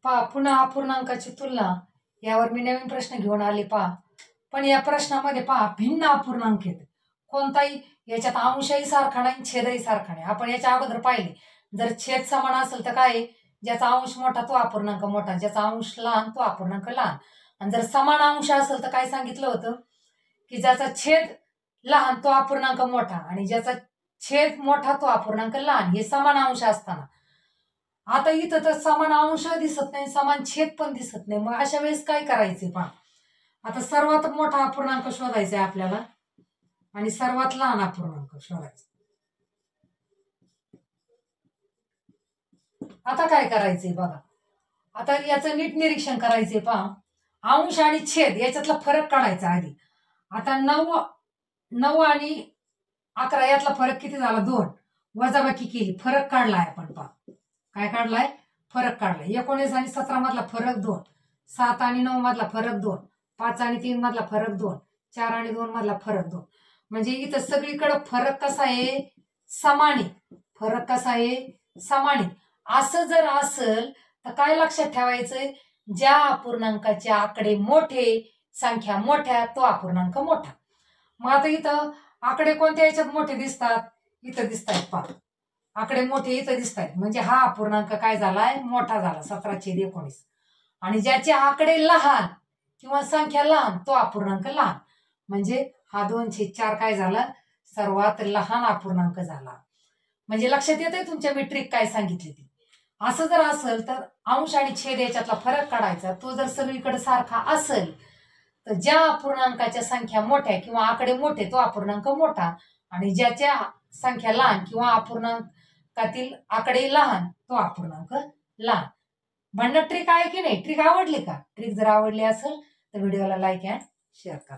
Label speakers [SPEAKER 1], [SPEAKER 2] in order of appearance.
[SPEAKER 1] पहा पुन्हा अपूर्णांकाची तुलना यावर मी नवीन प्रश्न घेऊन आले पहा. पण या प्रश्नामध्ये पहा भिन्न अपूर्णांक आहेत. कोणताही याच्यात अंशही सारखा नाही छेदही सारखा नाही. आपण याच्या अगोदर पाहिले जर छेद समान असेल तर काय ज्याचा अंश मोठा तो अपूर्णांक मोठा, ज्याचा अंश लहान तो अपूर्णांक लहान. आणि जर समान अंश असेल तर काय सांगितलं होतं की ज्याचा छेद लहान तो अपूर्णांक मोठा आणि ज्याचा छेद मोठा तो अपूर्णांक लहान. हे समान अंश असताना आता इथं तर समान अंश दिसत नाही, समान छेद पण दिसत नाही. मग अशा वेळेस काय करायचे पहा. आता सर्वात मोठा अपूर्णांक शोधायचा आहे आपल्याला आणि सर्वात लहान अपूर्णांक शोधायचा. आता काय करायचंय बघा. आता याचं नीट निरीक्षण करायचंय पहा. अंश आणि छेद याच्यातला फरक काढायचा आधी. आता 9 आणि 11 यातला फरक किती झाला 2. वजाबाकी केली फरक काढलाय आपण पहा. काय काढलाय फरक काढलाय. 19 आणि 17 मधला फरक 2, 7 आणि 9 मधला फरक 2, 5 आणि 3 मधला फरक 2, 4 आणि 2 मधला फरक 2. म्हणजे इथं सगळीकडे फरक कसा आहे समानी. फरक कसा आहे समानी. असं जर असेल तर काय लक्षात ठेवायचंय ज्या अपूर्णांकाचे आकडे मोठे संख्या मोठ्या तो अपूर्णांक मोठा. मग आता इथं आकडे कोणत्या याच्यात मोठे दिसतात इथं दिसतायत पहा. आकडे मोठे इथं दिसतायत म्हणजे हा अपूर्णांक काय झालाय मोठा झाला 17/19. आणि ज्याचे आकडे लहान किंवा संख्या लहान तो अपूर्णांक लहान. म्हणजे हा 2/4 काय झाला सर्वात लहान अपूर्णांक झाला. म्हणजे लक्षात येतंय तुमच्या मी ट्रिक काय सांगितली ती. असं जर असेल तर अंश आणि छेद याच्यातला फरक काढायचा. तो जर सगळीकडे सारखा असेल तर ज्या अपूर्णांकाच्या संख्या मोठ्या किंवा आकडे मोठे तो अपूर्णांक मोठा आणि ज्याच्या संख्या लहान किंवा अपूर्णांकातील आकडे लहान तो अपूर्णांक लहान. म्हणणं ट्रिक आहे की नाही. ट्रिक आवडली का. ट्रिक जर आवडली असेल तर व्हिडिओला लाईक अँड शेअर करा.